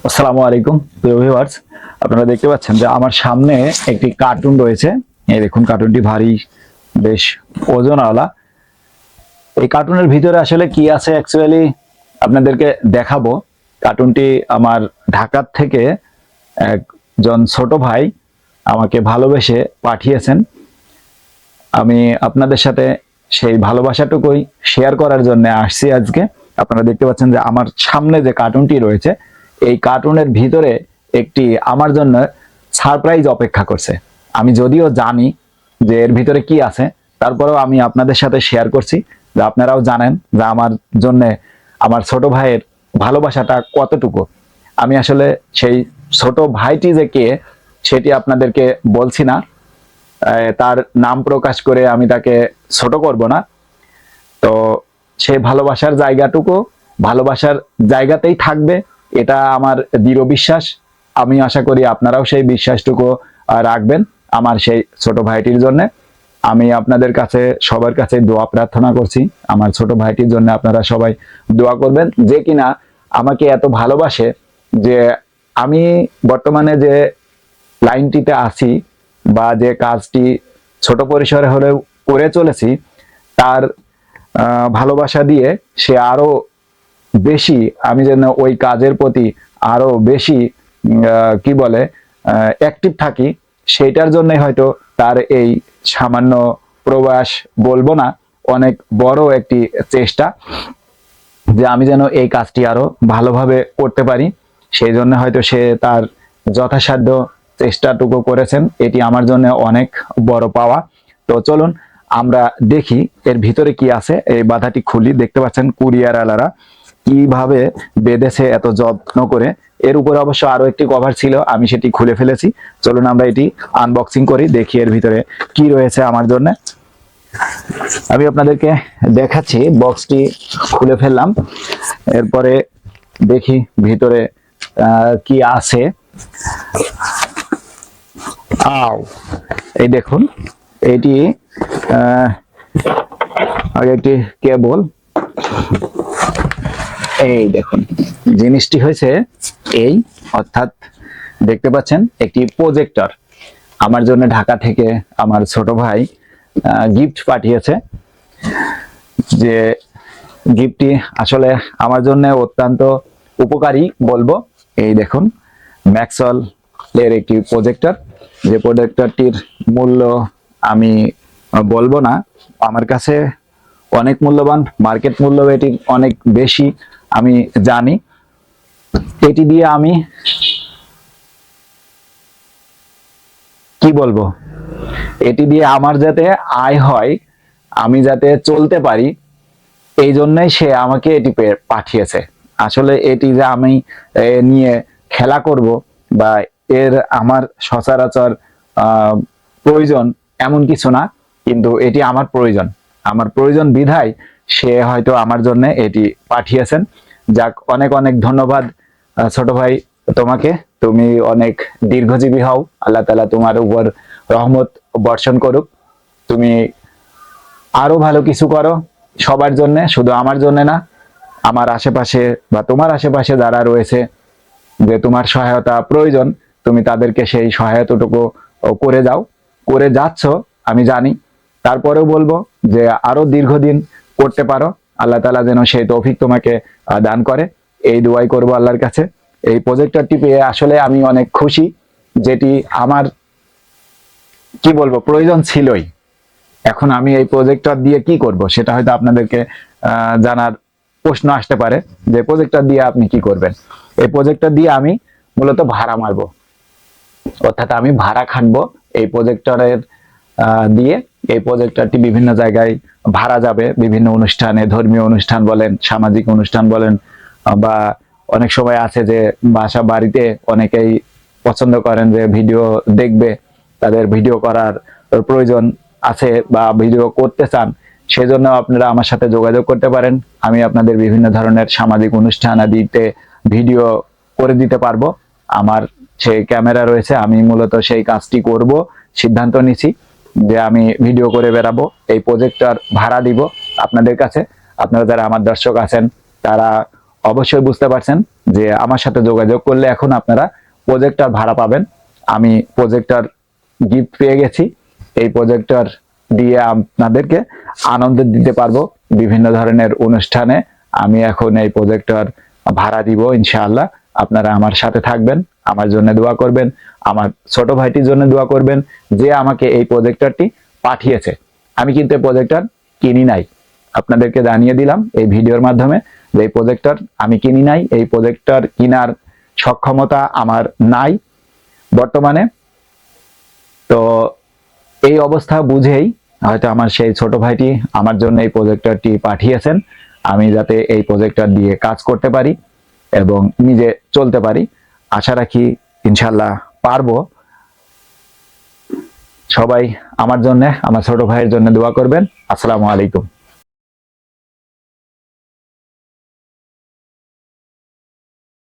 আসসালামু আলাইকুম প্রিয় ভিউয়ার্স, আপনারা দেখতে পাচ্ছেন যে আমার সামনে একটি কার্টুন রয়েছে। এই দেখুন, কার্টুনটি ভারী, বেশ ওজনওয়ালা। এই কার্টুনের ভিতরে আসলে কি আছে অ্যাকচুয়ালি আপনাদেরকে দেখাবো। কার্টুনটি আমার ঢাকা থেকে একজন ছোট ভাই আমাকে ভালোবেসে পাঠিয়েছেন। আমি আপনাদের সাথে সেই ভালোবাসাটুকুই শেয়ার করার জন্য আসছি আজকে। আপনারা দেখতে পাচ্ছেন যে আমার সামনে যে কার্টুনটি রয়েছে, এই কার্টুনের ভিতরে একটি আমার জন্য সারপ্রাইজ অপেক্ষা করছে। আমি যদিও জানি যে এর ভিতরে কি আছে, তারপরেও আমি আপনাদের সাথে শেয়ার করছি যে আপনারাও জানেন যে আমার জন্য আমার ছোট ভাইয়ের ভালোবাসাটা কতটুকু। আমি আসলে সেই ছোট ভাইটি যে কে সেটি আপনাদেরকে বলছি না। তার নাম প্রকাশ করে আমি তাকে ছোট করব না। তো সে ভালোবাসার জায়গাটুকু ভালোবাসার জায়গাতেই থাকবে, এটা আমার দৃঢ় বিশ্বাস। আমি আশা করি আপনারাও সেই বিশ্বাসটুকু রাখবেন আমার সেই ছোট ভাইটির জন্য। আমি আপনাদের কাছে সবার কাছে দোয়া প্রার্থনা করছি আমার ছোট ভাইটির জন্য। আপনারা সবাই দোয়া করবেন, যে কিনা আমাকে এত ভালোবাসে যে আমি বর্তমানে যে লাইনটিতে আছি বা যে কাজটি ছোট পরিসরে হলেও করে চলেছি, তার ভালোবাসা দিয়ে সে আরো বেশি, আমি যেন ওই কাজের প্রতি আরো বেশি কি বলে অ্যাক্টিভ থাকি, সেইটার জন্য হয়তো তার এই সামান্য প্রয়াস বলবো না, অনেক বড় একটি চেষ্টা যে আমি যেন এই কাজটি আরো ভালোভাবে করতে পারি। সেই জন্য হয়তো সে তার যথাসাধ্য চেষ্টাটুকু করেছেন। এটি আমার জন্য অনেক বড় পাওয়া। তো চলুন আমরা দেখি এর ভিতরে কি আছে। এই বাধাটি খুলি, দেখতে পাচ্ছেন কুরিয়ার আলারা কিভাবে বেঁধেছে এত যত্ন করে। এর উপরে অবশ্য আরো একটি কভার ছিল, আমি সেটি খুলে ফেলেছি। চলুন আমরা এটি আনবক্সিং করি, দেখি এর ভিতরে কি রয়েছে আমার জন্য। আমি আপনাদেরকে দেখাচ্ছি, বক্সটি খুলে ফেললাম, এরপরে দেখি ভিতরে কি আছে। এই দেখুন, এটি আগে একটি কেবল। এই দেখুন, জিনিসটি হয়েছে এই, অর্থাৎ দেখতে পাচ্ছেন একটি প্রজেক্টর। আমার জন্য ঢাকা থেকে আমার ছোট ভাই গিফট পাঠিয়েছে। যে গিফটটি আসলে আমার জন্য অত্যন্ত উপকারী বলবো। এই দেখুন, ম্যাক্সওয়েল এর একটি প্রজেক্টর। যে প্রজেক্টরটির মূল্য আমি বলবো না, আমার কাছে অনেক মূল্যবান, মার্কেট মূল্য এটি অনেক বেশি, আমি জানি। এটি দিয়ে আমি কি বলবো, এটি দিয়ে আমার যাতে আয় হয়, আমি যাতে চলতে পারি, এই জন্যই সে আমাকে এটি পাঠিয়েছে। আসলে এটি যে আমি নিয়ে খেলা করব বা এর আমার সচরাচর প্রয়োজন এমন কিছু না, কিন্তু এটি আমার প্রয়োজন। আমার প্রয়োজন বিধায় সে হয়তো আমার জন্য এটি পাঠিয়েছেন। যাক, অনেক অনেক ধন্যবাদ ছোট ভাই তোমাকে। তুমি অনেক দীর্ঘজীবী হও, আল্লাহ তাআলা তোমার উপর রহমত বর্ষণ করুক। তুমি আরো ভালো কিছু করো সবার জন্য, শুধু আমার জন্য না। আমার আশেপাশে বা তোমার আশেপাশে যারা রয়েছে, যে তোমার সহায়তা প্রয়োজন, তুমি তাদেরকে সেই সহায়তাটুকু করে যাও, করে যাচ্ছ আমি জানি। তারপরেও বলবো যে আরো দীর্ঘদিন করতে পারো, আল্লাহ তাআলা যেন সেই তৌফিক তোমাকে দান করে, এই দোয়াই করবো আল্লাহর কাছে। এই প্রজেক্টরটি পেয়ে আসলে আমি অনেক খুশি, যেটি আমার কি বলবো প্রয়োজন ছিলই। এখন আমি এই প্রজেক্টর দিয়ে কি করব সেটা হয়তো আপনাদেরকে জানার প্রশ্ন আসতে পারে, যে প্রজেক্টর দিয়ে আপনি কি করবেন। এই প্রজেক্টর দিয়ে আমি মূলত ভাড়া মারবো, অর্থাৎ আমি ভাড়া খাটবো এই প্রজেক্টরের দিয়ে। এই প্রজেক্টরটি বিভিন্ন জায়গায় ভাড়া যাবে, বিভিন্ন অনুষ্ঠানে, ধর্মীয় অনুষ্ঠান বলেন, সামাজিক অনুষ্ঠান বলেন, বা অনেক সময় আছে যে বাসা বাড়িতে অনেকেই পছন্দ করেন যে ভিডিও দেখবে, তাদের ভিডিও করার প্রয়োজন আছে বা ভিডিও করতে চান, সেজন্য আপনারা আমার সাথে যোগাযোগ করতে পারেন। আমি আপনাদের বিভিন্ন ধরনের সামাজিক অনুষ্ঠান আদিতে ভিডিও করে দিতে পারবো। আমার সেই ক্যামেরা রয়েছে, আমি মূলত সেই কাজটি করব, সিদ্ধান্ত নিছি যে আমি ভিডিও করে বেরাবো। এই প্রজেক্টর ভাড়া দিব আপনাদের কাছে। আপনারা যারা আমার দর্শক আছেন তারা অবশ্যই বুঝতে পারছেন যে আমার সাথে যোগাযোগ করলে এখন আপনারা প্রজেক্টর ভাড়া পাবেন। আমি প্রজেক্টর গিফট পেয়ে গেছি। এই প্রজেক্টর দিয়ে আপনাদেরকে আনন্দ দিতে পারবো বিভিন্ন ধরনের অনুষ্ঠানে। আমি এখন এই প্রজেক্টর ভাড়া দিব ইনশাআল্লাহ। আপনারা আমার সাথে থাকবেন, আমার জন্য দোয়া করবেন, আমার ছোট ভাইটির জন্য দোয়া করবেন যে আমাকে এই প্রজেক্টরটি পাঠিয়েছে। আমি কিন্তু এই প্রজেক্টর কিনি নাই, আপনাদেরকে জানিয়ে দিলাম এই ভিডিওর মাধ্যমে যে এই প্রজেক্টর আমি কিনি নাই। এই প্রজেক্টর কেনার সক্ষমতা আমার নাই বর্তমানে। তো এই অবস্থা বুঝেই হয়তো আমার সেই ছোট ভাইটি আমার জন্য এই প্রজেক্টরটি পাঠিয়েছেন, আমি যাতে এই প্রজেক্টর দিয়ে কাজ করতে পারি এবং নিজে চলতে পারি। আশা রাখি ইনশাল্লাহ পারবো। সবাই আমার জন্য, আমার ছোট ভাইয়ের জন্য দোয়া করবেন। আসসালামু আলাইকুম।